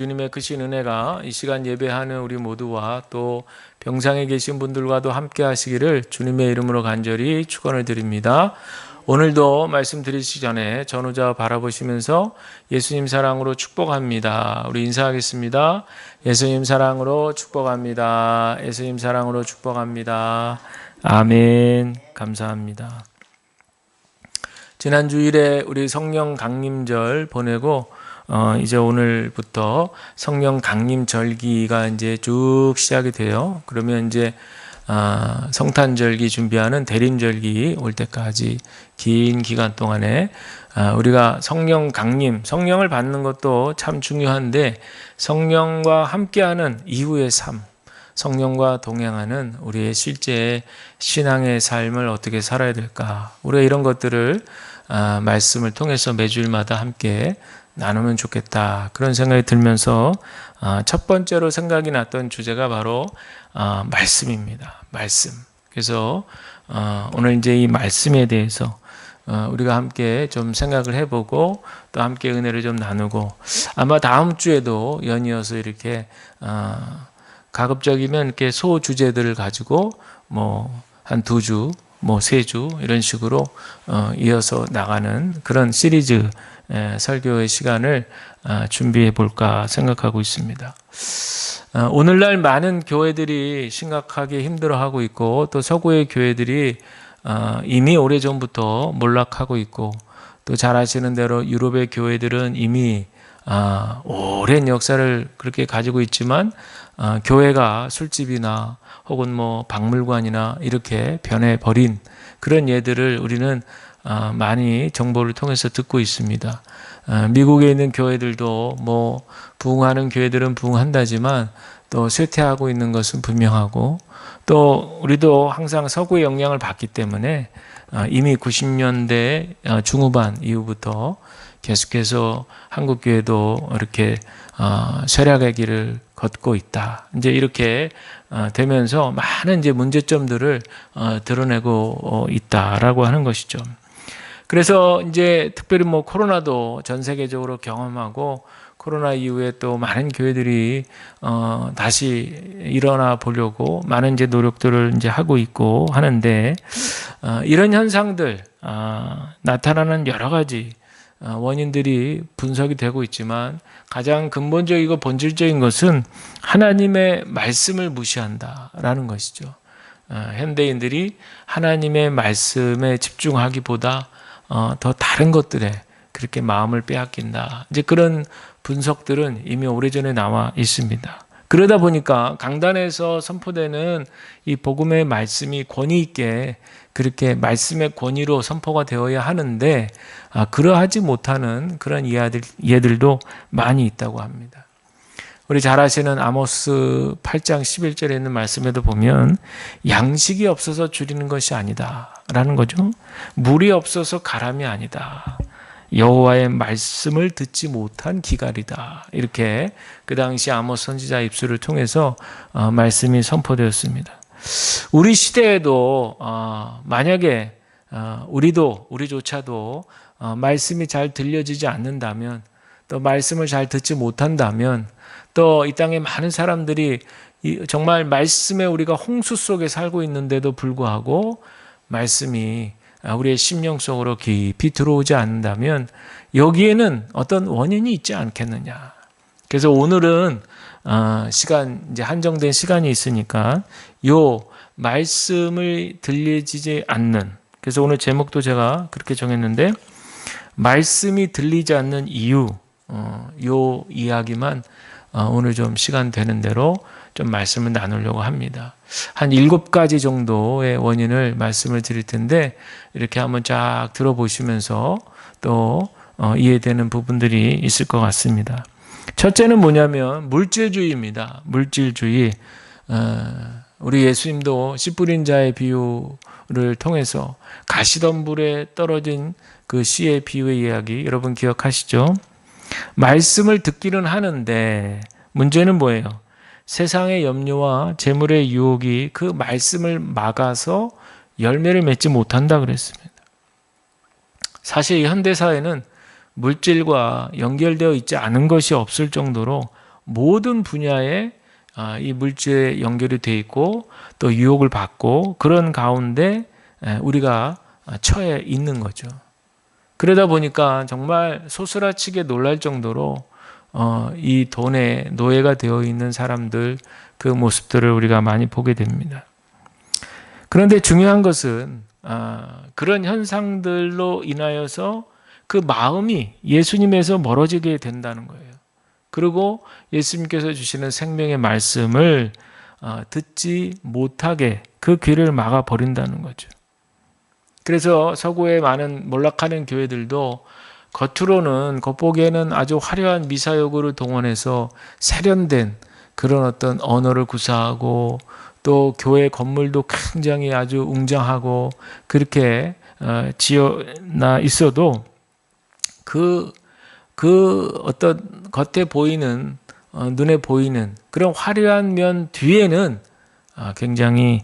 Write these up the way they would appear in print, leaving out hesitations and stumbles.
주님의 크신 은혜가 이 시간 예배하는 우리 모두와 또 병상에 계신 분들과도 함께 하시기를 주님의 이름으로 간절히 축원을 드립니다. 오늘도 말씀 드리시기 전에 전후좌 바라보시면서 예수님 사랑으로 축복합니다. 우리 인사하겠습니다. 예수님 사랑으로 축복합니다. 예수님 사랑으로 축복합니다. 아멘. 감사합니다. 지난 주일에 우리 성령 강림절 보내고 이제 오늘부터 성령 강림절기가 이제 쭉 시작이 돼요. 그러면 이제 성탄절기 준비하는 대림절기 올 때까지 긴 기간 동안에 우리가 성령 강림, 성령을 받는 것도 참 중요한데 성령과 함께하는 이후의 삶, 성령과 동행하는 우리의 실제 신앙의 삶을 어떻게 살아야 될까? 우리가 이런 것들을 말씀을 통해서 매주일마다 함께 나누면 좋겠다. 그런 생각이 들면서 첫 번째로 생각이 났던 주제가 바로 말씀입니다. 말씀. 그래서 오늘 이제 이 말씀에 대해서 우리가 함께 좀 생각을 해보고 또 함께 은혜를 좀 나누고 아마 다음 주에도 연이어서 이렇게 가급적이면 이렇게 소주제들을 가지고 뭐 한 2주, 뭐 3주 이런 식으로 이어서 나가는 그런 시리즈 설교의 시간을 준비해 볼까 생각하고 있습니다. 오늘날 많은 교회들이 심각하게 힘들어하고 있고 또 서구의 교회들이 이미 오래전부터 몰락하고 있고 또 잘 아시는 대로 유럽의 교회들은 이미 오랜 역사를 그렇게 가지고 있지만 교회가 술집이나 혹은 뭐 박물관이나 이렇게 변해버린 그런 예들을 우리는 많이 정보를 통해서 듣고 있습니다. 미국에 있는 교회들도 뭐 부흥하는 교회들은 부흥한다지만 또 쇠퇴하고 있는 것은 분명하고 또 우리도 항상 서구의 영향을 받기 때문에 이미 90년대 중후반 이후부터 계속해서 한국 교회도 이렇게 쇠락의 길을 걷고 있다. 이제 이렇게 되면서 많은 이제 문제점들을 드러내고 있다라고 하는 것이죠. 그래서 이제 특별히 뭐 코로나도 전 세계적으로 경험하고 코로나 이후에 또 많은 교회들이 다시 일어나 보려고 많은 이제 노력들을 이제 하고 있고 하는데 이런 현상들 나타나는 여러 가지 원인들이 분석이 되고 있지만 가장 근본적이고 본질적인 것은 하나님의 말씀을 무시한다라는 것이죠. 현대인들이 하나님의 말씀에 집중하기보다 더 다른 것들에 그렇게 마음을 빼앗긴다. 이제 그런 분석들은 이미 오래전에 나와 있습니다. 그러다 보니까 강단에서 선포되는 이 복음의 말씀이 권위 있게 그렇게 말씀의 권위로 선포가 되어야 하는데 그러하지 못하는 그런 예들도 많이 있다고 합니다. 우리 잘 아시는 아모스 8장 11절에 있는 말씀에도 보면 양식이 없어서 줄이는 것이 아니다 라는 거죠. 물이 없어서 가람이 아니다. 여호와의 말씀을 듣지 못한 기갈이다. 이렇게 그 당시 아모스 선지자 입술을 통해서 말씀이 선포되었습니다. 우리 시대에도 만약에 우리조차도 말씀이 잘 들려지지 않는다면 또 말씀을 잘 듣지 못한다면 또 이 땅에 많은 사람들이 정말 말씀에 우리가 홍수 속에 살고 있는데도 불구하고 말씀이 우리의 심령 속으로 깊이 들어오지 않는다면 여기에는 어떤 원인이 있지 않겠느냐. 그래서 오늘은 시간 이제 한정된 시간이 있으니까 요 말씀을 들려지지 않는, 그래서 오늘 제목도 제가 그렇게 정했는데 말씀이 들리지 않는 이유, 요 이야기만 오늘 좀 시간 되는 대로 좀 말씀을 나누려고 합니다. 한 7가지 정도의 원인을 말씀을 드릴 텐데 이렇게 한번 쫙 들어보시면서 또 이해되는 부분들이 있을 것 같습니다. 첫째는 뭐냐면 물질주의입니다. 물질주의. 우리 예수님도 씨 뿌린 자의 비유를 통해서 가시덤불에 떨어진 그 씨의 비유의 이야기 여러분 기억하시죠? 말씀을 듣기는 하는데 문제는 뭐예요? 세상의 염려와 재물의 유혹이 그 말씀을 막아서 열매를 맺지 못한다 그랬습니다. 사실 현대사회는 물질과 연결되어 있지 않은 것이 없을 정도로 모든 분야에 이 물질에 연결이 돼 있고 또 유혹을 받고 그런 가운데 우리가 처해 있는 거죠. 그러다 보니까 정말 소스라치게 놀랄 정도로 이 돈에 노예가 되어 있는 사람들 그 모습들을 우리가 많이 보게 됩니다. 그런데 중요한 것은 그런 현상들로 인하여서 그 마음이 예수님에서 멀어지게 된다는 거예요. 그리고 예수님께서 주시는 생명의 말씀을 듣지 못하게 그 귀를 막아 버린다는 거죠. 그래서 서구의 많은 몰락하는 교회들도 겉으로는 겉보기에는 아주 화려한 미사여구를 동원해서 세련된 그런 어떤 언어를 구사하고 또 교회 건물도 굉장히 아주 웅장하고 그렇게 지어나 있어도 그 어떤 겉에 보이는 눈에 보이는 그런 화려한 면 뒤에는 굉장히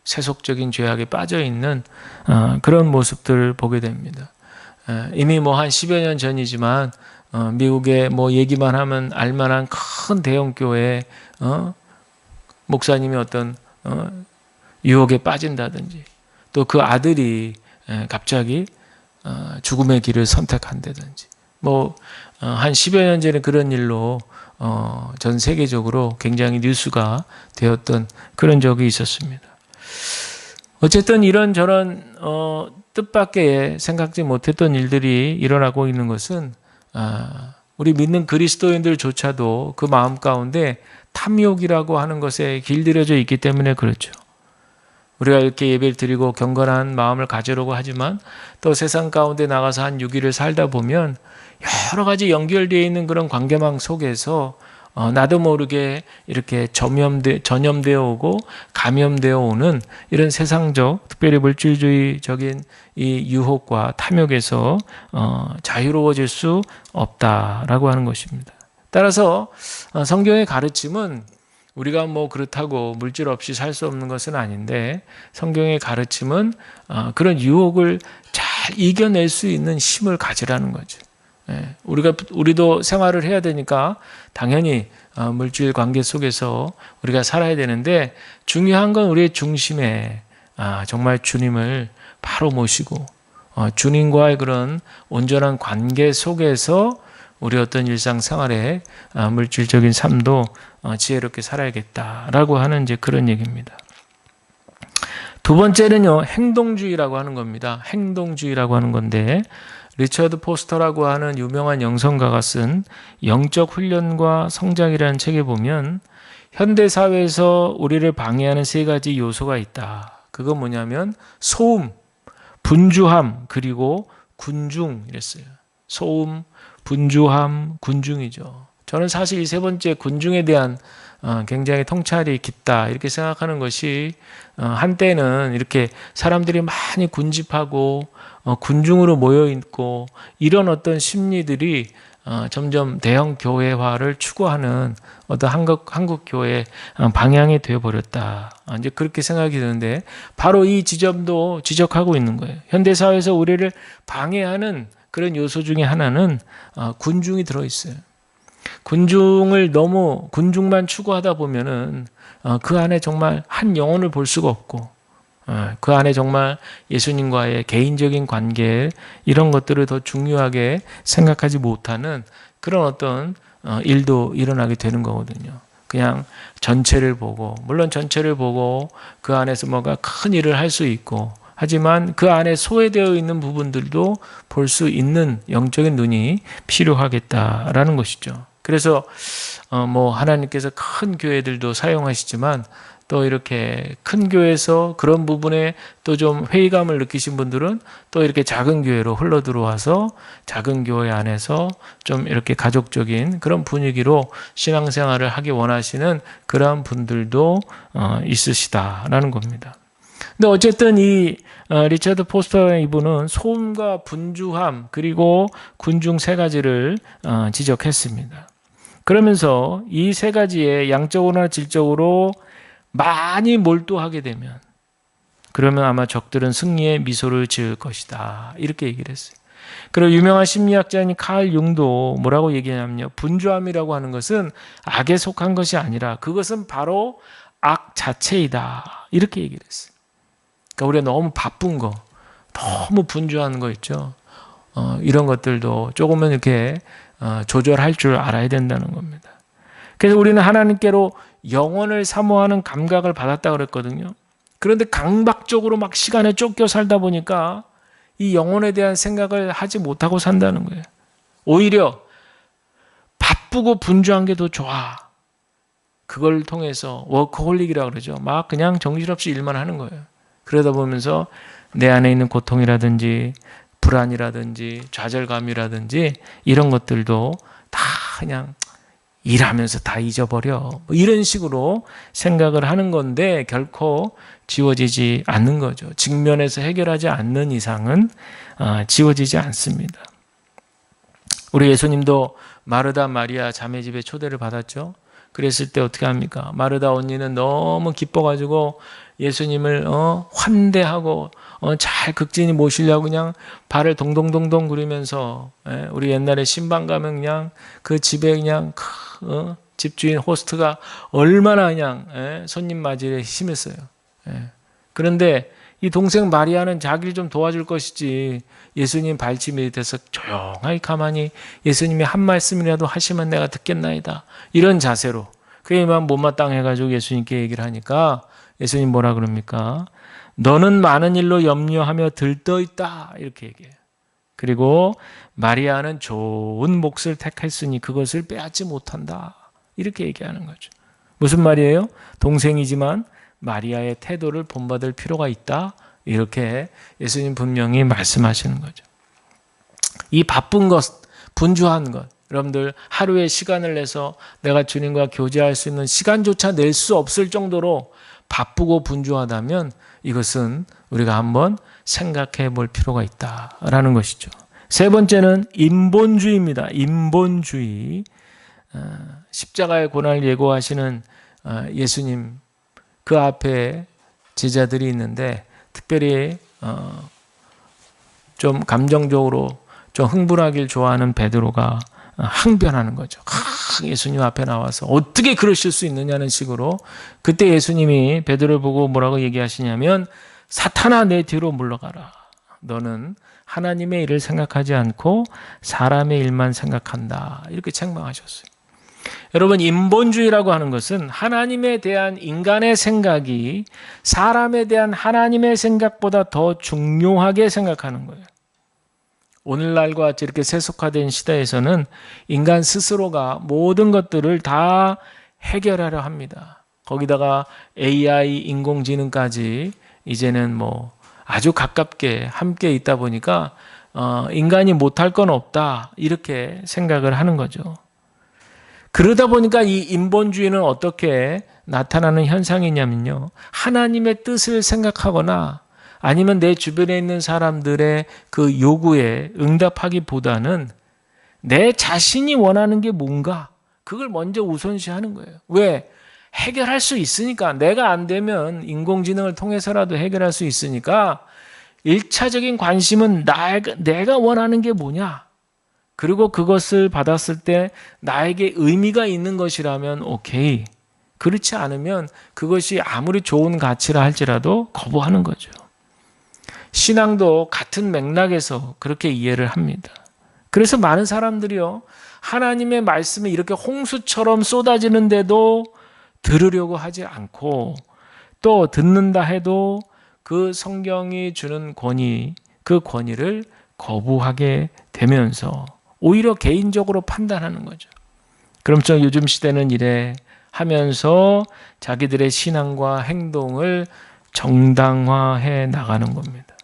세속적인 죄악에 빠져 있는 그런 모습들을 보게 됩니다. 이미 뭐 한 10여 년 전이지만 미국에 뭐 얘기만 하면 알만한 큰 대형 교회 목사님이 어떤 유혹에 빠진다든지 또 그 아들이 갑자기 죽음의 길을 선택한다든지 뭐 한 10여 년 전에 그런 일로 전 세계적으로 굉장히 뉴스가 되었던 그런 적이 있었습니다. 어쨌든 이런저런 뜻밖의 생각지 못했던 일들이 일어나고 있는 것은 우리 믿는 그리스도인들조차도 그 마음 가운데 탐욕이라고 하는 것에 길들여져 있기 때문에 그렇죠. 우리가 이렇게 예배를 드리고 경건한 마음을 가지려고 하지만 또 세상 가운데 나가서 한 6일을 살다 보면 여러 가지 연결되어 있는 그런 관계망 속에서 나도 모르게 이렇게 전염되어 오고 감염되어 오는 이런 세상적 특별히 물질주의적인 이 유혹과 탐욕에서 자유로워질 수 없다라고 하는 것입니다. 따라서 성경의 가르침은 우리가 뭐 그렇다고 물질 없이 살 수 없는 것은 아닌데 성경의 가르침은 그런 유혹을 잘 이겨낼 수 있는 힘을 가지라는 거죠. 우리도 생활을 해야 되니까 당연히 물질 관계 속에서 우리가 살아야 되는데 중요한 건 우리의 중심에 정말 주님을 바로 모시고 주님과의 그런 온전한 관계 속에서 우리 어떤 일상생활에 물질적인 삶도 지혜롭게 살아야겠다라고 하는 이제 그런 얘기입니다. 두 번째는요, 행동주의라고 하는 겁니다. 행동주의라고 하는 건데 리처드 포스터라고 하는 유명한 영성가가 쓴 영적 훈련과 성장이라는 책에 보면 현대 사회에서 우리를 방해하는 세 가지 요소가 있다. 그건 뭐냐면 소음, 분주함, 그리고 군중 이랬어요. 소음, 분주함, 군중이죠. 저는 사실 이 세 번째 군중에 대한 굉장히 통찰이 깊다 이렇게 생각하는 것이 한때는 이렇게 사람들이 많이 군집하고 군중으로 모여 있고 이런 어떤 심리들이 점점 대형 교회화를 추구하는 어떤 한국 교회 방향이 되어 버렸다. 이제 그렇게 생각이 드는데 바로 이 지점도 지적하고 있는 거예요. 현대 사회에서 우리를 방해하는 그런 요소 중에 하나는 군중이 들어 있어요. 군중만 추구하다 보면은 그 안에 정말 한 영혼을 볼 수가 없고 그 안에 정말 예수님과의 개인적인 관계 이런 것들을 더 중요하게 생각하지 못하는 그런 어떤 일도 일어나게 되는 거거든요. 그냥 전체를 보고 물론 전체를 보고 그 안에서 뭔가 큰 일을 할 수 있고 하지만 그 안에 소외되어 있는 부분들도 볼 수 있는 영적인 눈이 필요하겠다라는 것이죠. 그래서 뭐 하나님께서 큰 교회들도 사용하시지만 또 이렇게 큰 교회에서 그런 부분에 또 좀 회의감을 느끼신 분들은 또 이렇게 작은 교회로 흘러 들어와서 작은 교회 안에서 좀 이렇게 가족적인 그런 분위기로 신앙생활을 하기 원하시는 그러한 분들도 있으시다라는 겁니다. 근데 어쨌든 이 리처드 포스터의 이분은 소음과 분주함 그리고 군중 세 가지를 지적했습니다. 그러면서 이 세 가지에 양적으로나 질적으로 많이 몰두하게 되면 그러면 아마 적들은 승리의 미소를 지을 것이다. 이렇게 얘기를 했어요. 그리고 유명한 심리학자인 칼 융도 뭐라고 얘기하냐면요. 분주함이라고 하는 것은 악에 속한 것이 아니라 그것은 바로 악 자체이다. 이렇게 얘기를 했어요. 그러니까 우리가 너무 바쁜 거, 너무 분주한 거 있죠. 이런 것들도 조금은 이렇게 조절할 줄 알아야 된다는 겁니다. 그래서 우리는 하나님께로 영혼을 사모하는 감각을 받았다 그랬거든요. 그런데 강박적으로 막 시간에 쫓겨 살다 보니까 이 영혼에 대한 생각을 하지 못하고 산다는 거예요. 오히려 바쁘고 분주한 게 더 좋아. 그걸 통해서 워커홀릭이라고 그러죠. 막 그냥 정신없이 일만 하는 거예요. 그러다 보면서 내 안에 있는 고통이라든지 불안이라든지 좌절감이라든지 이런 것들도 다 그냥 일하면서 다 잊어버려. 뭐 이런 식으로 생각을 하는 건데 결코 지워지지 않는 거죠. 직면에서 해결하지 않는 이상은 지워지지 않습니다. 우리 예수님도 마르다 마리아 자매집에 초대를 받았죠. 그랬을 때 어떻게 합니까? 마르다 언니는 너무 기뻐가지고 예수님을 환대하고 잘 극진히 모시려고 그냥 발을 동동동동 구르면서, 우리 옛날에 신방 가면 그냥 그 집에 그냥 집주인 호스트가 얼마나 그냥 손님 맞이에 심했어요. 그런데 이 동생 마리아는 자기를 좀 도와줄 것이지 예수님 발치 밑에서 조용하게 가만히 예수님이 한 말씀이라도 하시면 내가 듣겠나이다. 이런 자세로 그에만 못마땅해가지고 예수님께 얘기를 하니까 예수님 뭐라 그럽니까? 너는 많은 일로 염려하며 들떠있다. 이렇게 얘기해요. 그리고 마리아는 좋은 몫을 택했으니 그것을 빼앗지 못한다. 이렇게 얘기하는 거죠. 무슨 말이에요? 동생이지만 마리아의 태도를 본받을 필요가 있다. 이렇게 예수님 분명히 말씀하시는 거죠. 이 바쁜 것, 분주한 것, 여러분들 하루에 시간을 내서 내가 주님과 교제할 수 있는 시간조차 낼 수 없을 정도로 바쁘고 분주하다면 이것은 우리가 한번 생각해 볼 필요가 있다라는 것이죠. 세 번째는 인본주의입니다. 인본주의. 십자가의 고난을 예고하시는 예수님 그 앞에 제자들이 있는데 특별히 좀 감정적으로 좀 흥분하길 좋아하는 베드로가 항변하는 거죠. 예수님 앞에 나와서 어떻게 그러실 수 있느냐는 식으로 그때 예수님이 베드로를 보고 뭐라고 얘기하시냐면 사탄아 내 뒤로 물러가라. 너는 하나님의 일을 생각하지 않고 사람의 일만 생각한다. 이렇게 책망하셨어요. 여러분 인본주의라고 하는 것은 하나님에 대한 인간의 생각이 사람에 대한 하나님의 생각보다 더 중요하게 생각하는 거예요. 오늘날과 같이 이렇게 세속화된 시대에서는 인간 스스로가 모든 것들을 다 해결하려 합니다. 거기다가 AI 인공지능까지 이제는 뭐 아주 가깝게 함께 있다 보니까 인간이 못할 건 없다 이렇게 생각을 하는 거죠. 그러다 보니까 이 인본주의는 어떻게 나타나는 현상이냐면요. 하나님의 뜻을 생각하거나 아니면 내 주변에 있는 사람들의 그 요구에 응답하기보다는 내 자신이 원하는 게 뭔가 그걸 먼저 우선시하는 거예요. 왜? 해결할 수 있으니까. 내가 안 되면 인공지능을 통해서라도 해결할 수 있으니까 1차적인 관심은 내가 원하는 게 뭐냐. 그리고 그것을 받았을 때 나에게 의미가 있는 것이라면 오케이. 그렇지 않으면 그것이 아무리 좋은 가치라 할지라도 거부하는 거죠. 신앙도 같은 맥락에서 그렇게 이해를 합니다. 그래서 많은 사람들이요. 하나님의 말씀이 이렇게 홍수처럼 쏟아지는데도 들으려고 하지 않고 또 듣는다 해도 그 성경이 주는 권위, 그 권위를 거부하게 되면서 오히려 개인적으로 판단하는 거죠. 그럼 요즘 시대는 이래 하면서 자기들의 신앙과 행동을 정당화해 나가는 겁니다.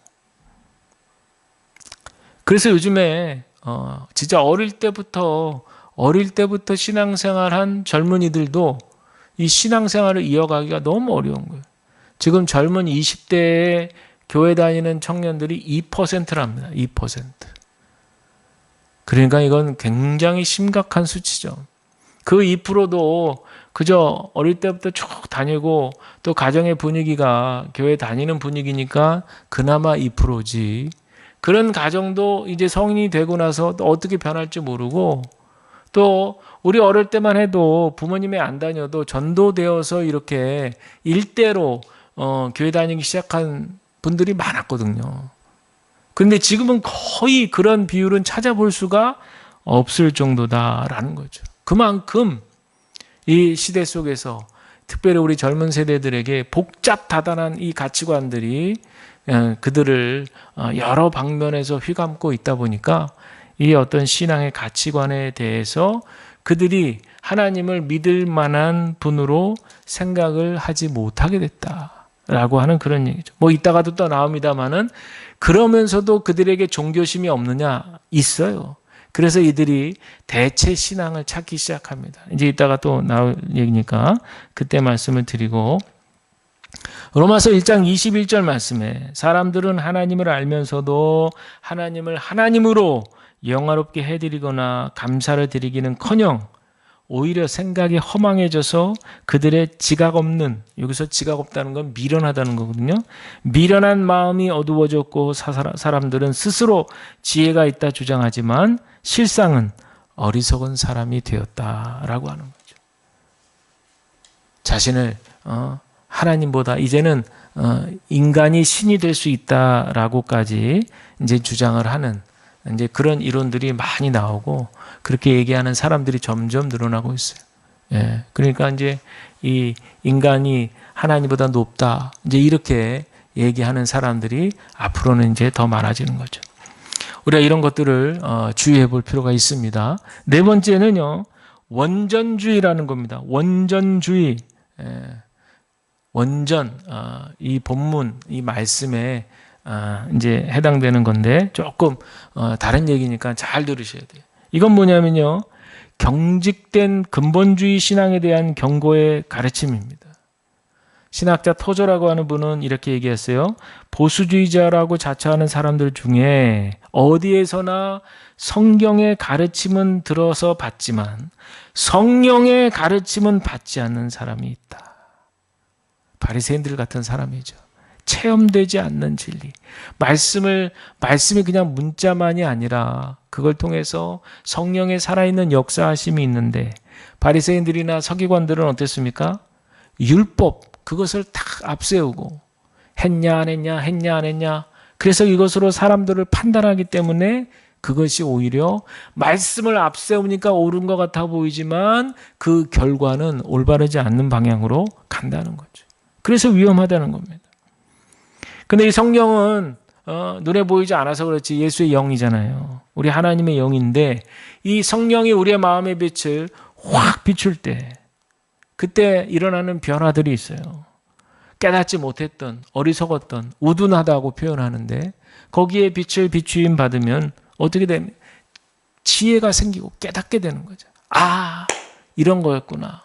그래서 요즘에 진짜 어릴 때부터 신앙생활한 젊은이들도 이 신앙생활을 이어가기가 너무 어려운 거예요. 지금 젊은 20대에 교회 다니는 청년들이 2%랍니다. 2%. 그러니까 이건 굉장히 심각한 수치죠. 그 2%도 그저 어릴 때부터 쭉 다니고 또 가정의 분위기가 교회 다니는 분위기니까 그나마 2%지. 그런 가정도 이제 성인이 되고 나서 또 어떻게 변할지 모르고, 또 우리 어릴 때만 해도 부모님이 안 다녀도 전도되어서 이렇게 일대로 교회 다니기 시작한 분들이 많았거든요. 그런데 지금은 거의 그런 비율은 찾아볼 수가 없을 정도다라는 거죠. 그만큼 이 시대 속에서 특별히 우리 젊은 세대들에게 복잡다단한 이 가치관들이 그들을 여러 방면에서 휘감고 있다 보니까 이 어떤 신앙의 가치관에 대해서 그들이 하나님을 믿을 만한 분으로 생각을 하지 못하게 됐다라고 하는 그런 얘기죠. 뭐 이따가도 또 나옵니다마는 그러면서도 그들에게 종교심이 없느냐? 있어요. 그래서 이들이 대체 신앙을 찾기 시작합니다. 이제 이따가 또 나올 얘기니까 그때 말씀을 드리고, 로마서 1장 21절 말씀에 사람들은 하나님을 알면서도 하나님을 하나님으로 영화롭게 해드리거나 감사를 드리기는커녕 오히려 생각이 허망해져서 그들의 지각 없는, 여기서 지각 없다는 건 미련하다는 거거든요. 미련한 마음이 어두워졌고 사람들은 스스로 지혜가 있다 주장하지만 실상은 어리석은 사람이 되었다라고 하는 거죠. 자신을 하나님보다 이제는 인간이 신이 될 수 있다라고까지 이제 주장을 하는 이제 그런 이론들이 많이 나오고 그렇게 얘기하는 사람들이 점점 늘어나고 있어요. 예. 그러니까 이제 이 인간이 하나님보다 높다. 이제 이렇게 얘기하는 사람들이 앞으로는 이제 더 많아지는 거죠. 우리가 이런 것들을 주의해 볼 필요가 있습니다. 네 번째는요, 원전주의라는 겁니다. 원전주의. 예. 원전, 이 본문, 이 말씀에 이제 해당되는 건데 조금 다른 얘기니까 잘 들으셔야 돼요. 이건 뭐냐면요, 경직된 근본주의 신앙에 대한 경고의 가르침입니다. 신학자 토저라고 하는 분은 이렇게 얘기했어요. 보수주의자라고 자처하는 사람들 중에 어디에서나 성경의 가르침은 들어서 받지만 성령의 가르침은 받지 않는 사람이 있다. 바리새인들 같은 사람이죠. 체험되지 않는 진리. 말씀이 그냥 문자만이 아니라 그걸 통해서 성령의 살아있는 역사하심이 있는데, 바리새인들이나 서기관들은 어땠습니까? 율법, 그것을 딱 앞세우고 했냐 안 했냐, 했냐 안 했냐. 그래서 이것으로 사람들을 판단하기 때문에 그것이 오히려 말씀을 앞세우니까 옳은 것 같아 보이지만 그 결과는 올바르지 않는 방향으로 간다는 거죠. 그래서 위험하다는 겁니다. 근데 이 성령은 눈에 보이지 않아서 그렇지 예수의 영이잖아요. 우리 하나님의 영인데 이 성령이 우리의 마음의 빛을 확 비출 때 그때 일어나는 변화들이 있어요. 깨닫지 못했던, 어리석었던, 우둔하다고 표현하는데 거기에 빛을 비추임 받으면 어떻게 되면 지혜가 생기고 깨닫게 되는 거죠. 아, 이런 거였구나.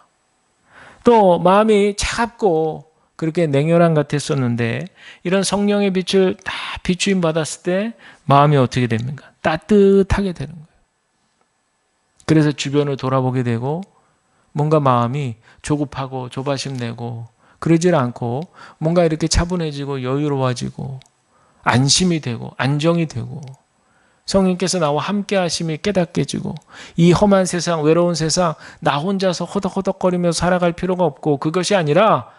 또 마음이 차갑고 그렇게 냉혈한 같았었는데 이런 성령의 빛을 다 비추임 받았을 때 마음이 어떻게 됩니까? 따뜻하게 되는 거예요. 그래서 주변을 돌아보게 되고 뭔가 마음이 조급하고 조바심 내고 그러질 않고 뭔가 이렇게 차분해지고 여유로워지고 안심이 되고 안정이 되고 성령께서 나와 함께 하심이 깨닫게 지고 이 험한 세상, 외로운 세상 나 혼자서 허덕허덕거리며 살아갈 필요가 없고 그것이 아니라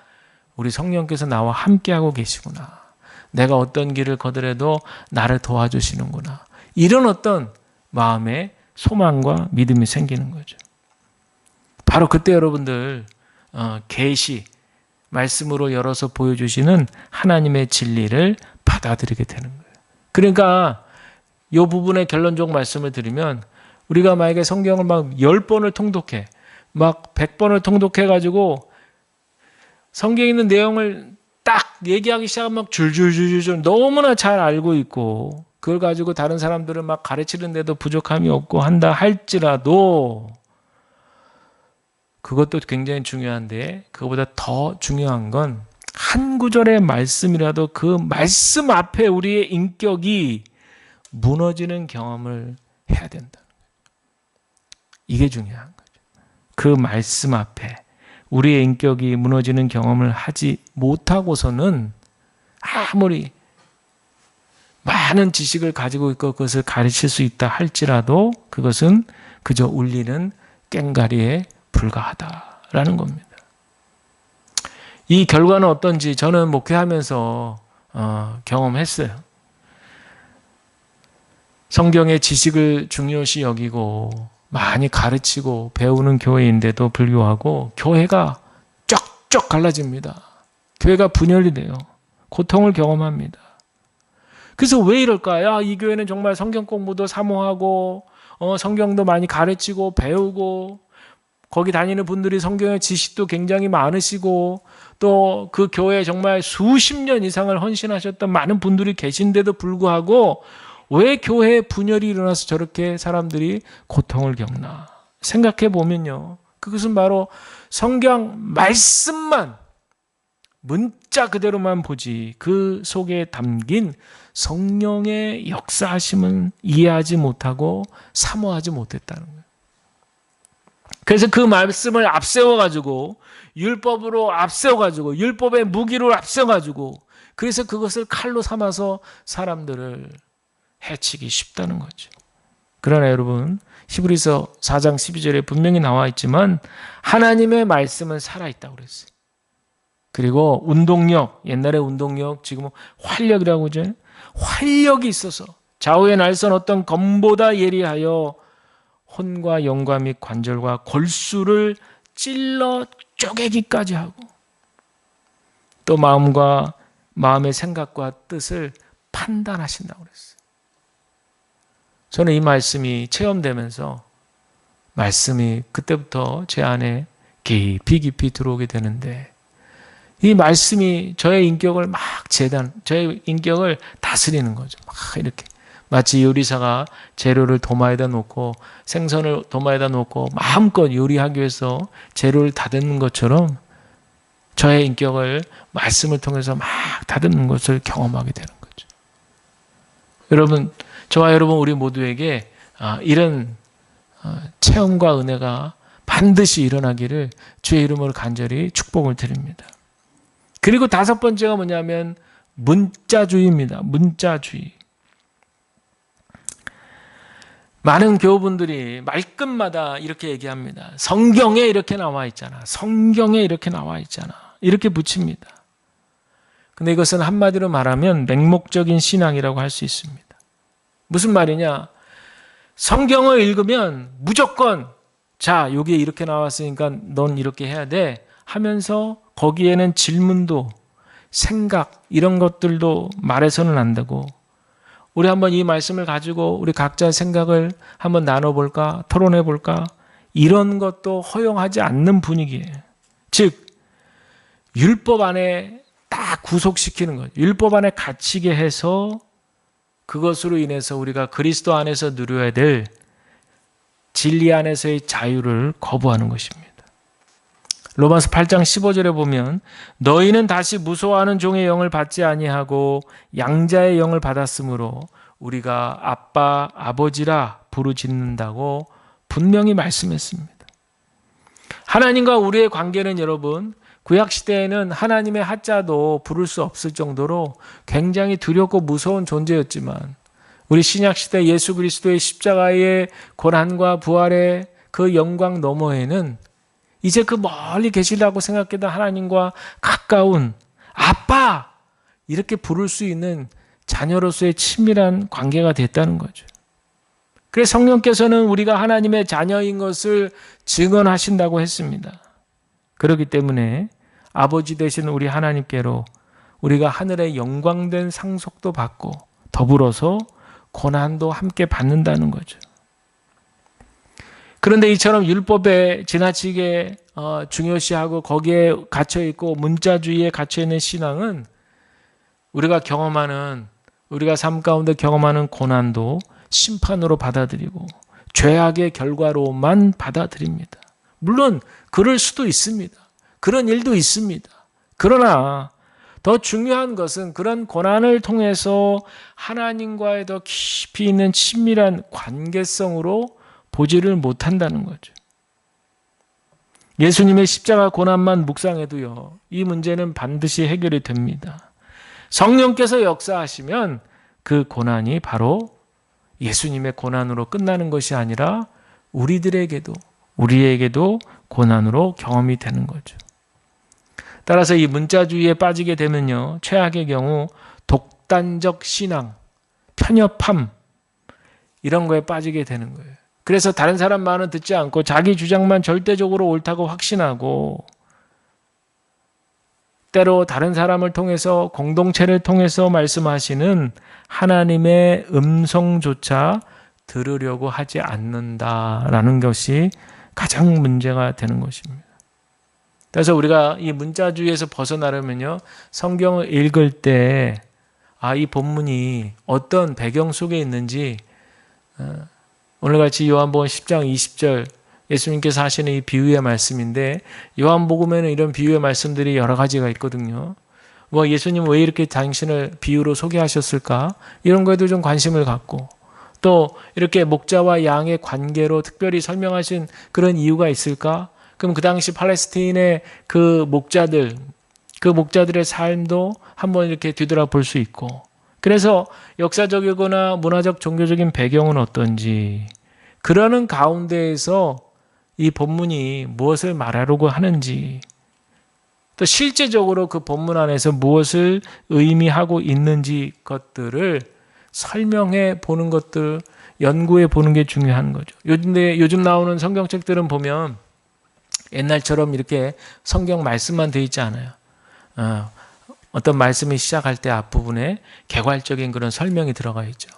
우리 성령께서 나와 함께하고 계시구나. 내가 어떤 길을 걷으려도 나를 도와주시는구나. 이런 어떤 마음의 소망과 믿음이 생기는 거죠. 바로 그때 여러분들 계시 말씀으로 열어서 보여주시는 하나님의 진리를 받아들이게 되는 거예요. 그러니까 이 부분의 결론적 말씀을 드리면 우리가 만약에 성경을 막 10번을 통독해 막 100번을 통독해가지고 성경에 있는 내용을 딱 얘기하기 시작하면 막 줄줄줄줄 너무나 잘 알고 있고 그걸 가지고 다른 사람들은 막 가르치는데도 부족함이 없고 한다 할지라도 그것도 굉장히 중요한데 그거보다 더 중요한 건 한 구절의 말씀이라도 그 말씀 앞에 우리의 인격이 무너지는 경험을 해야 된다. 이게 중요한 거죠. 그 말씀 앞에 우리의 인격이 무너지는 경험을 하지 못하고서는 아무리 많은 지식을 가지고 있고 그것을 가르칠 수 있다 할지라도 그것은 그저 울리는 꽹과리에 불과하다라는 겁니다. 이 결과는 어떤지 저는 목회하면서 경험했어요. 성경의 지식을 중요시 여기고 많이 가르치고 배우는 교회인데도 불구하고 교회가 쫙쫙 갈라집니다. 교회가 분열이 돼요. 고통을 경험합니다. 그래서 왜 이럴까요? 이 교회는 정말 성경 공부도 사모하고 성경도 많이 가르치고 배우고 거기 다니는 분들이 성경의 지식도 굉장히 많으시고 또 그 교회에 정말 수십 년 이상을 헌신하셨던 많은 분들이 계신데도 불구하고 왜 교회에 분열이 일어나서 저렇게 사람들이 고통을 겪나 생각해 보면요. 그것은 바로 성경 말씀만 문자 그대로만 보지 그 속에 담긴 성령의 역사하심은 이해하지 못하고 사모하지 못했다는 거예요. 그래서 그 말씀을 앞세워가지고 율법으로 앞세워가지고 율법의 무기로 앞세워가지고 그래서 그것을 칼로 삼아서 사람들을 해치기 쉽다는 거죠. 그러나 여러분 히브리서 4장 12절에 분명히 나와 있지만 하나님의 말씀은 살아있다고 그랬어요. 그리고 운동력, 옛날에 운동력, 지금은 활력이라고 하죠. 활력이 있어서 좌우의 날선 어떤 검보다 예리하여 혼과 영과 및 관절과 골수를 찔러 쪼개기까지 하고 또 마음의 생각과 뜻을 판단하신다고 그랬어요. 저는 이 말씀이 체험되면서 말씀이 그때부터 제 안에 깊이 들어오게 되는데 이 말씀이 저의 인격을 저의 인격을 다스리는 거죠. 막 이렇게. 마치 요리사가 재료를 도마에다 놓고 생선을 도마에다 놓고 마음껏 요리하기 위해서 재료를 다듬는 것처럼 저의 인격을 말씀을 통해서 막 다듬는 것을 경험하게 되는 거죠. 여러분, 저와 여러분 우리 모두에게 이런 체험과 은혜가 반드시 일어나기를 주의 이름으로 간절히 축복을 드립니다. 그리고 다섯 번째가 뭐냐면 문자주의입니다. 문자주의. 많은 교우분들이 말끝마다 이렇게 얘기합니다. 성경에 이렇게 나와 있잖아. 성경에 이렇게 나와 있잖아. 이렇게 붙입니다. 근데 이것은 한마디로 말하면 맹목적인 신앙이라고 할 수 있습니다. 무슨 말이냐? 성경을 읽으면 무조건 자, 여기에 이렇게 나왔으니까 넌 이렇게 해야 돼 하면서 거기에는 질문도 생각 이런 것들도 말해서는 안 되고 우리 한번 이 말씀을 가지고 우리 각자의 생각을 한번 나눠볼까? 토론해볼까? 이런 것도 허용하지 않는 분위기예요. 즉 율법 안에 딱 구속시키는 거예요. 율법 안에 갇히게 해서 그것으로 인해서 우리가 그리스도 안에서 누려야 될 진리 안에서의 자유를 거부하는 것입니다. 로마서 8장 15절에 보면 너희는 다시 무소하는 종의 영을 받지 아니하고 양자의 영을 받았으므로 우리가 아빠, 아버지라 부르짖는다고 분명히 말씀했습니다. 하나님과 우리의 관계는 여러분 구약시대에는 하나님의 하자도 부를 수 없을 정도로 굉장히 두렵고 무서운 존재였지만 우리 신약시대 예수 그리스도의 십자가의 고난과 부활의 그 영광 너머에는 이제 그 멀리 계시다고 생각했던 하나님과 가까운 아빠 이렇게 부를 수 있는 자녀로서의 친밀한 관계가 됐다는 거죠. 그래서 성령께서는 우리가 하나님의 자녀인 것을 증언하신다고 했습니다. 그렇기 때문에 아버지 되신 우리 하나님께로 우리가 하늘의 영광된 상속도 받고 더불어서 고난도 함께 받는다는 거죠. 그런데 이처럼 율법에 지나치게 중요시하고 거기에 갇혀있고 문자주의에 갇혀있는 신앙은 우리가 삶 가운데 경험하는 고난도 심판으로 받아들이고 죄악의 결과로만 받아들입니다. 물론 그럴 수도 있습니다. 그런 일도 있습니다. 그러나 더 중요한 것은 그런 고난을 통해서 하나님과의 더 깊이 있는 친밀한 관계성으로 보지를 못한다는 거죠. 예수님의 십자가 고난만 묵상해도요, 이 문제는 반드시 해결이 됩니다. 성령께서 역사하시면 그 고난이 바로 예수님의 고난으로 끝나는 것이 아니라 우리에게도 고난으로 경험이 되는 거죠. 따라서 이 문자주의에 빠지게 되면요, 최악의 경우 독단적 신앙, 편협함 이런 거에 빠지게 되는 거예요. 그래서 다른 사람 말은 듣지 않고 자기 주장만 절대적으로 옳다고 확신하고, 때로 다른 사람을 통해서, 공동체를 통해서 말씀하시는 하나님의 음성조차 들으려고 하지 않는다라는 것이 가장 문제가 되는 것입니다. 그래서 우리가 이 문자주의에서 벗어나려면요, 성경을 읽을 때 이 본문이 어떤 배경 속에 있는지, 오늘같이 요한복음 10장 20절 예수님께서 하시는 이 비유의 말씀인데, 요한복음에는 이런 비유의 말씀들이 여러 가지가 있거든요. 예수님 왜 이렇게 당신을 비유로 소개하셨을까? 이런 거에도 좀 관심을 갖고, 또 이렇게 목자와 양의 관계로 특별히 설명하신 그런 이유가 있을까? 그럼 그 당시 팔레스타인의 그 목자들의 삶도 한번 이렇게 뒤돌아볼 수 있고, 그래서 역사적이거나 문화적 종교적인 배경은 어떤지, 그러는 가운데에서 이 본문이 무엇을 말하려고 하는지, 또 실제적으로 그 본문 안에서 무엇을 의미하고 있는지 것들을 설명해 보는 것들, 연구해 보는 게 중요한 거죠. 요즘 나오는 성경책들은 보면 옛날처럼 이렇게 성경 말씀만 돼 있지 않아요. 어떤 말씀이 시작할 때 앞부분에 개괄적인 그런 설명이 들어가 있죠.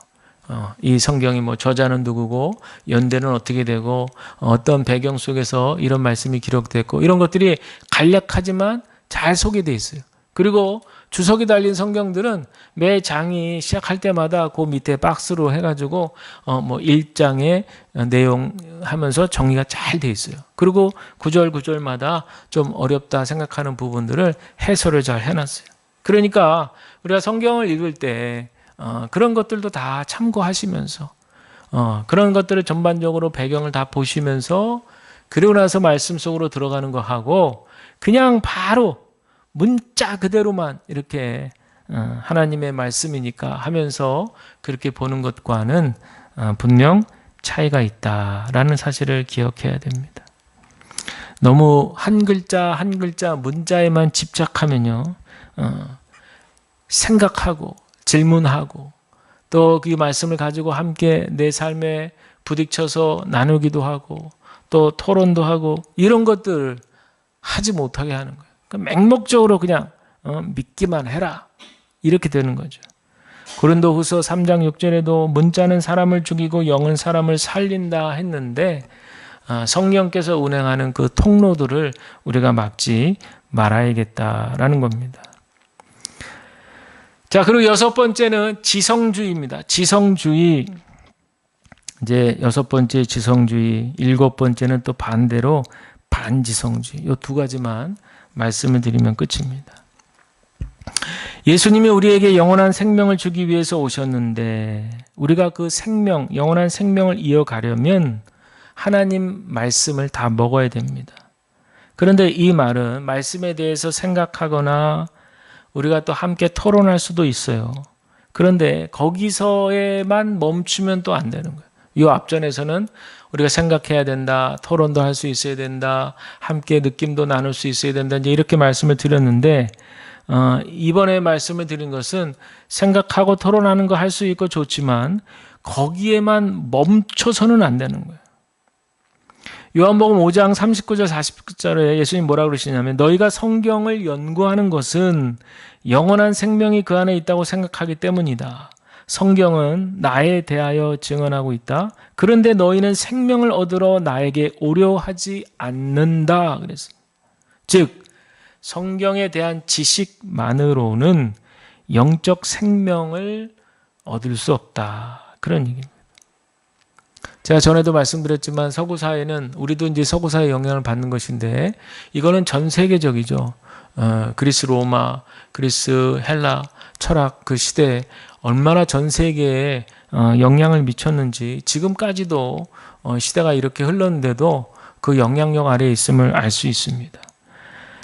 이 성경이 저자는 누구고, 연대는 어떻게 되고, 어떤 배경 속에서 이런 말씀이 기록됐고, 이런 것들이 간략하지만 잘 소개되어 있어요. 그리고 주석이 달린 성경들은 매 장이 시작할 때마다 그 밑에 박스로 해가지고 1장의 내용 하면서 정리가 잘 돼 있어요. 그리고 구절마다 좀 어렵다 생각하는 부분들을 해설을 잘 해놨어요. 그러니까 우리가 성경을 읽을 때 그런 것들도 다 참고하시면서, 그런 것들을 전반적으로 배경을 다 보시면서, 그리고 나서 말씀 속으로 들어가는 거 하고, 그냥 바로 문자 그대로만 이렇게 하나님의 말씀이니까 하면서 그렇게 보는 것과는 분명 차이가 있다라는 사실을 기억해야 됩니다. 너무 한 글자 문자에만 집착하면요, 생각하고 질문하고 또 그 말씀을 가지고 함께 내 삶에 부딪혀서 나누기도 하고 또 토론도 하고, 이런 것들을 하지 못하게 하는 거예요. 맹목적으로 그냥 믿기만 해라, 이렇게 되는 거죠. 고린도후서 3장 6절에도 문자는 사람을 죽이고 영은 사람을 살린다 했는데, 성령께서 운행하는 그 통로들을 우리가 막지 말아야겠다라는 겁니다. 자, 그리고 여섯 번째는 지성주의입니다. 지성주의. 이제 여섯 번째 지성주의, 일곱 번째는 또 반대로 반지성주의. 이 두 가지만 말씀을 드리면 끝입니다. 예수님이 우리에게 영원한 생명을 주기 위해서 오셨는데, 우리가 그 생명, 영원한 생명을 이어가려면 하나님 말씀을 다 먹어야 됩니다. 그런데 이 말은 말씀에 대해서 생각하거나 우리가 또 함께 토론할 수도 있어요. 그런데 거기서에만 멈추면 또 안 되는 거예요. 이 앞전에서는 우리가 생각해야 된다, 토론도 할 수 있어야 된다, 함께 느낌도 나눌 수 있어야 된다, 이제 이렇게 말씀을 드렸는데, 이번에 말씀을 드린 것은 생각하고 토론하는 거 할 수 있고 좋지만 거기에만 멈춰서는 안 되는 거예요. 요한복음 5장 39절 40절에 예수님 뭐라고 그러시냐면, 너희가 성경을 연구하는 것은 영원한 생명이 그 안에 있다고 생각하기 때문이다. 성경은 나에 대하여 증언하고 있다. 그런데 너희는 생명을 얻으러 나에게 오려 하지 않는다 그랬습니다. 즉 성경에 대한 지식만으로는 영적 생명을 얻을 수 없다, 그런 얘기입니다. 제가 전에도 말씀드렸지만 서구 사회는, 우리도 이제 서구 사회의 영향을 받는 것인데, 이거는 전 세계적이죠. 그리스 로마, 그리스 헬라 철학 그 시대에 얼마나 전 세계에 영향을 미쳤는지, 지금까지도 시대가 이렇게 흘렀는데도 그 영향력 아래에 있음을 알 수 있습니다.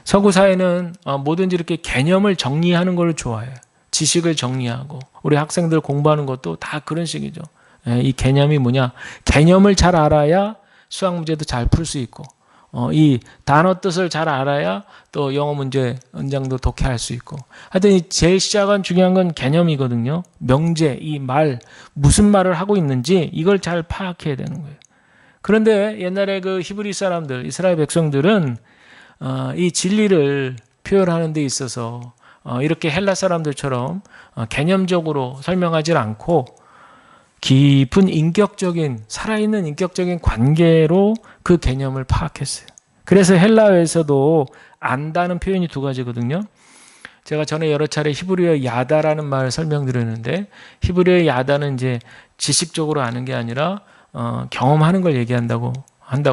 서구 사회는 뭐든지 이렇게 개념을 정리하는 걸 좋아해요. 지식을 정리하고 우리 학생들 공부하는 것도 다 그런 식이죠. 이 개념이 뭐냐? 개념을 잘 알아야 수학 문제도 잘 풀 수 있고 이 단어 뜻을 잘 알아야 또 영어 문제 은장도 독해할 수 있고 하여튼 제일 시작은 중요한 건 개념이거든요. 명제, 이 말, 무슨 말을 하고 있는지 이걸 잘 파악해야 되는 거예요. 그런데 옛날에 그 히브리 사람들, 이스라엘 백성들은 이 진리를 표현하는 데 있어서 이렇게 헬라 사람들처럼 개념적으로 설명하지 않고 깊은 인격적인, 살아있는 인격적인 관계로 그 개념을 파악했어요. 그래서 헬라어에서도 안다는 표현이 두 가지거든요. 제가 전에 여러 차례 히브리어 야다라는 말을 설명드렸는데 히브리어 야다는 이제 지식적으로 아는 게 아니라 경험하는 걸 얘기한다고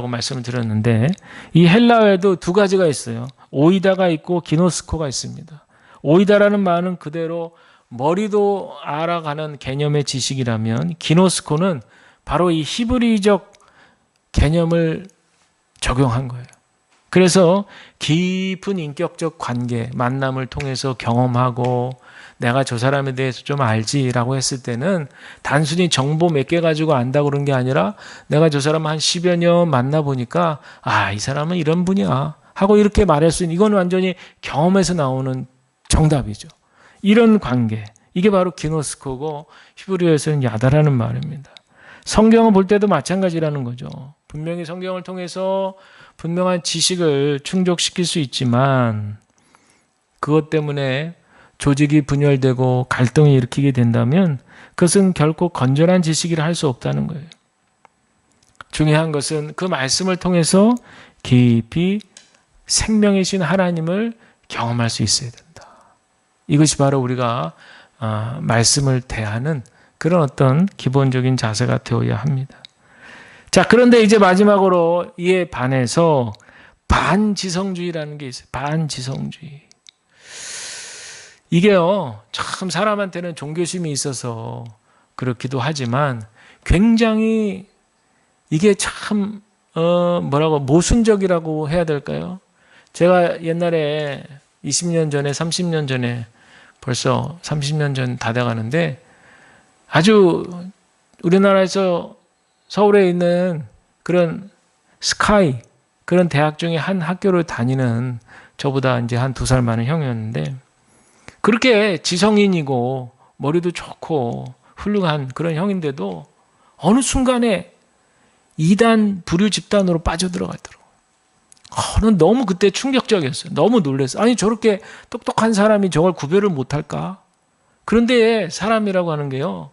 말씀을 드렸는데 이 헬라어에도 두 가지가 있어요. 오이다가 있고 기노스코가 있습니다. 오이다라는 말은 그대로 머리도 알아가는 개념의 지식이라면 기노스코는 바로 이 히브리적 개념을 적용한 거예요. 그래서 깊은 인격적 관계, 만남을 통해서 경험하고 내가 저 사람에 대해서 좀 알지라고 했을 때는 단순히 정보 몇 개 가지고 안다고 그런 게 아니라 내가 저 사람 한 10여 년 만나보니까 이 사람은 이런 분이야 하고 이렇게 말할 수 있는 이건 완전히 경험에서 나오는 정답이죠. 이런 관계, 이게 바로 기노스코고 히브리어에서는 야다라는 말입니다. 성경을 볼 때도 마찬가지라는 거죠. 분명히 성경을 통해서 분명한 지식을 충족시킬 수 있지만 그것 때문에 조직이 분열되고 갈등을 일으키게 된다면 그것은 결코 건전한 지식이라 할 수 없다는 거예요. 중요한 것은 그 말씀을 통해서 깊이 생명이신 하나님을 경험할 수 있어야 된다. 이것이 바로 우리가 말씀을 대하는 그런 어떤 기본적인 자세가 되어야 합니다. 자, 그런데 이제 마지막으로 이에 반해서 반지성주의라는 게 있어요. 반지성주의. 이게요, 참 사람한테는 종교심이 있어서 그렇기도 하지만 굉장히 이게 참 모순적이라고 해야 될까요? 제가 옛날에 20년 전에 30년 전에 벌써 30년 전 다 돼가는데 아주 우리나라에서 서울에 있는 그런 스카이 그런 대학 중에 한 학교를 다니는 저보다 이제 한 2살 많은 형이었는데 그렇게 지성인이고 머리도 좋고 훌륭한 그런 형인데도 어느 순간에 이단 부류 집단으로 빠져들어갔더라고요. 너무 그때 충격적이었어요. 너무 놀랐어요. 아니 저렇게 똑똑한 사람이 저걸 구별을 못할까? 그런데 사람이라고 하는 게요.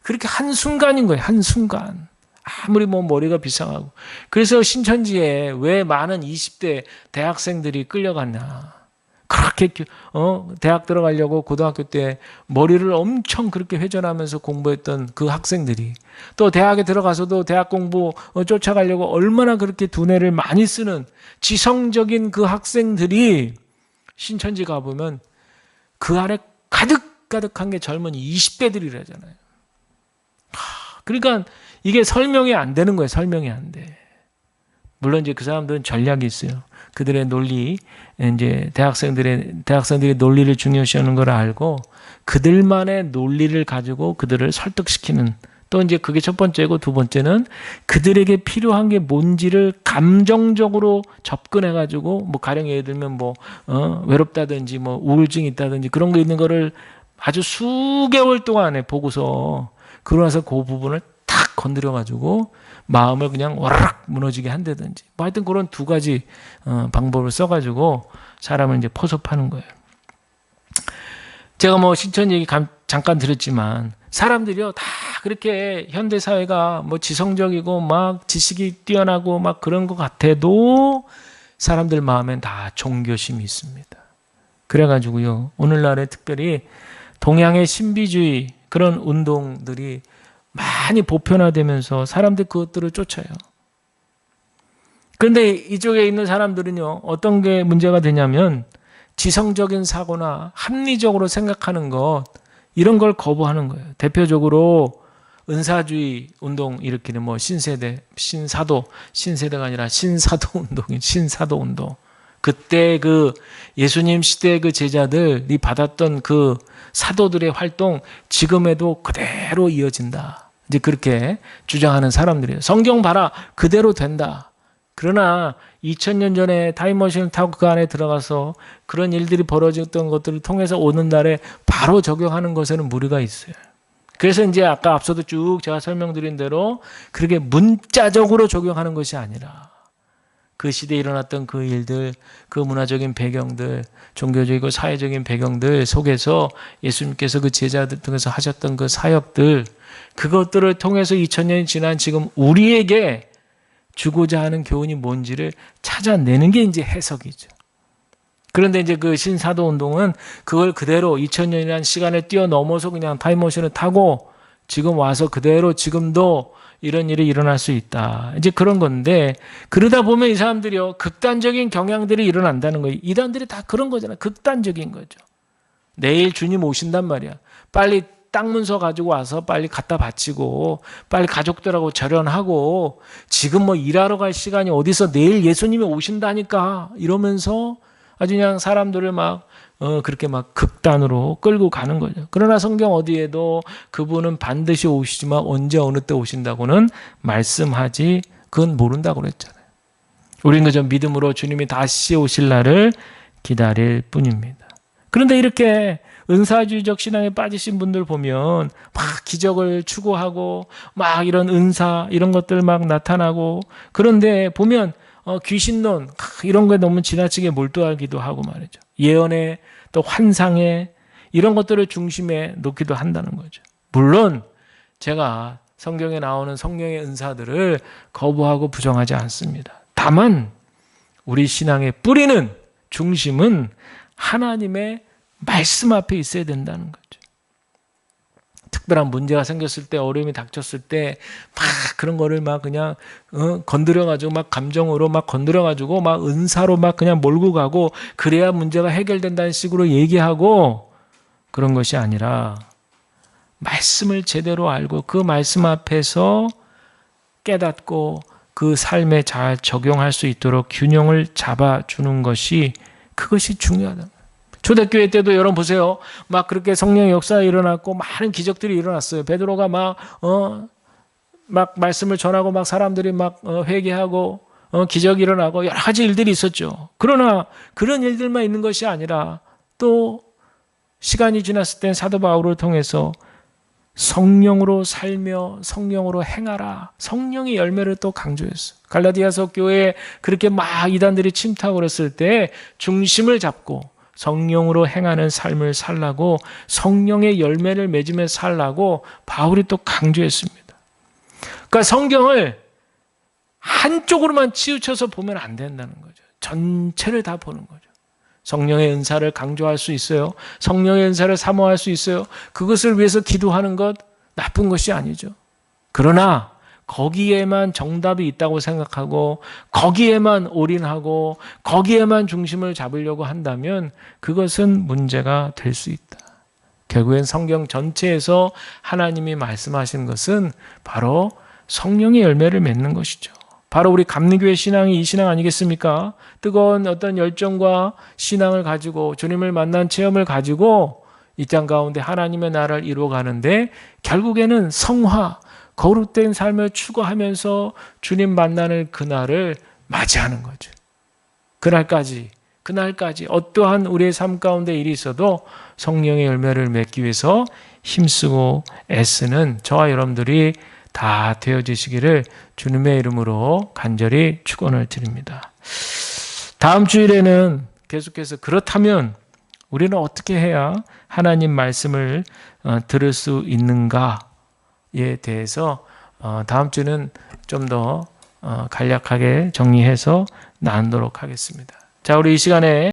그렇게 한순간인 거예요. 한순간. 아무리 머리가 비상하고. 그래서 신천지에 왜 많은 20대 대학생들이 끌려갔나. 그렇게 대학 들어가려고 고등학교 때 머리를 엄청 그렇게 회전하면서 공부했던 그 학생들이 또 대학에 들어가서도 대학 공부 쫓아가려고 얼마나 그렇게 두뇌를 많이 쓰는 지성적인 그 학생들이 신천지 가보면 그 안에 가득가득한 게 젊은 20대들이라잖아요. 그러니까 이게 설명이 안 되는 거예요. 설명이 안 돼. 물론 이제 그 사람들은 전략이 있어요. 그들의 논리, 이제 대학생들의 논리를 중요시하는 걸 알고 그들만의 논리를 가지고 그들을 설득시키는 또 이제 그게 첫 번째고 두 번째는 그들에게 필요한 게 뭔지를 감정적으로 접근해가지고 가령 예를 들면 외롭다든지 우울증이 있다든지 그런 거 있는 거를 아주 수개월 동안에 보고서 그러고 나서 그 부분을 탁 건드려가지고 마음을 그냥 와락 무너지게 한다든지 하여튼 그런 두 가지 방법을 써가지고 사람을 이제 포섭하는 거예요. 제가 신천 얘기 잠깐 드렸지만 사람들이요 다 그렇게 현대 사회가 지성적이고 막 지식이 뛰어나고 막 그런 것 같아도 사람들 마음엔 다 종교심이 있습니다. 그래가지고요 오늘날에 특별히 동양의 신비주의 그런 운동들이 많이 보편화되면서 사람들 그것들을 쫓아요. 그런데 이쪽에 있는 사람들은요 어떤 게 문제가 되냐면 지성적인 사고나 합리적으로 생각하는 것 이런 걸 거부하는 거예요. 대표적으로 은사주의 운동 일으키는 신세대가 아니라 신사도 운동 그때 그 예수님 시대의 그 제자들이 받았던 그 사도들의 활동 지금에도 그대로 이어진다. 이제 그렇게 주장하는 사람들이에요. 성경 봐라. 그대로 된다. 그러나 2000년 전에 타임머신을 타고 그 안에 들어가서 그런 일들이 벌어졌던 것들을 통해서 오는 날에 바로 적용하는 것에는 무리가 있어요. 그래서 이제 아까 앞서도 쭉 제가 설명드린 대로 그렇게 문자적으로 적용하는 것이 아니라 그 시대에 일어났던 그 일들, 그 문화적인 배경들, 종교적이고 사회적인 배경들 속에서 예수님께서 그 제자들 통해서 하셨던 그 사역들, 그것들을 통해서 2000년이 지난 지금 우리에게 주고자 하는 교훈이 뭔지를 찾아내는 게 이제 해석이죠. 그런데 이제 그 신사도 운동은 그걸 그대로 2000년이라는 시간을 뛰어넘어서 그냥 타임머신을 타고 지금 와서 그대로 지금도 이런 일이 일어날 수 있다. 이제 그런 건데, 그러다 보면 이 사람들이요, 극단적인 경향들이 일어난다는 거예요. 이단들이 다 그런 거잖아요. 극단적인 거죠. 내일 주님 오신단 말이야. 빨리 땅 문서 가지고 와서 빨리 갖다 바치고, 빨리 가족들하고 절연하고, 지금 뭐 일하러 갈 시간이 어디서 내일 예수님이 오신다니까, 이러면서 아주 그냥 사람들을 그렇게 극단으로 끌고 가는 거죠. 그러나 성경 어디에도 그분은 반드시 오시지만 언제 어느 때 오신다고는 말씀하지, 그건 모른다고 그랬잖아요. 우리는 그저 믿음으로 주님이 다시 오실 날을 기다릴 뿐입니다. 그런데 이렇게 은사주의적 신앙에 빠지신 분들 보면 막 기적을 추구하고 막 이런 은사 이런 것들 막 나타나고, 그런데 보면 귀신론 이런 거에 너무 지나치게 몰두하기도 하고 말이죠. 예언에 또 환상에 이런 것들을 중심에 놓기도 한다는 거죠. 물론 제가 성경에 나오는 성령의 은사들을 거부하고 부정하지 않습니다. 다만 우리 신앙의 뿌리는, 중심은 하나님의 말씀 앞에 있어야 된다는 거죠. 특별한 문제가 생겼을 때, 어려움이 닥쳤을 때 막 그런 거를 막 그냥 건드려가지고 막 감정으로 막 건드려가지고 막 은사로 막 그냥 몰고 가고 그래야 문제가 해결된다는 식으로 얘기하고 그런 것이 아니라 말씀을 제대로 알고 그 말씀 앞에서 깨닫고 그 삶에 잘 적용할 수 있도록 균형을 잡아주는 것이, 그것이 중요하다. 초대교회 때도 여러분 보세요. 막 그렇게 성령의 역사가 일어났고 많은 기적들이 일어났어요. 베드로가 막 말씀을 전하고 막 사람들이 막 회개하고 기적이 일어나고 여러 가지 일들이 있었죠. 그러나 그런 일들만 있는 것이 아니라 또 시간이 지났을 땐 사도 바울을 통해서 성령으로 살며 성령으로 행하라. 성령의 열매를 또 강조했어요. 갈라디아서 교회에 그렇게 막 이단들이 침투하고 그랬을 때 중심을 잡고 성령으로 행하는 삶을 살라고, 성령의 열매를 맺으며 살라고 바울이 또 강조했습니다. 그러니까 성경을 한쪽으로만 치우쳐서 보면 안 된다는 거죠. 전체를 다 보는 거죠. 성령의 은사를 강조할 수 있어요. 성령의 은사를 사모할 수 있어요. 그것을 위해서 기도하는 것 나쁜 것이 아니죠. 그러나 거기에만 정답이 있다고 생각하고 거기에만 올인하고 거기에만 중심을 잡으려고 한다면 그것은 문제가 될 수 있다. 결국엔 성경 전체에서 하나님이 말씀하신 것은 바로 성령의 열매를 맺는 것이죠. 바로 우리 감리교회 신앙이 이 신앙 아니겠습니까? 뜨거운 어떤 열정과 신앙을 가지고 주님을 만난 체험을 가지고 이 땅 가운데 하나님의 나라를 이루어가는데 결국에는 성화, 거룩된 삶을 추구하면서 주님 만나는 그날을 맞이하는 거죠. 그날까지 어떠한 우리의 삶 가운데 일이 있어도 성령의 열매를 맺기 위해서 힘쓰고 애쓰는 저와 여러분들이 다 되어지시기를 주님의 이름으로 간절히 축원을 드립니다. 다음 주일에는 계속해서 그렇다면 우리는 어떻게 해야 하나님 말씀을 들을 수 있는가에 대해서 다음 주는 좀 더 간략하게 정리해서 나누도록 하겠습니다. 자, 우리 이 시간에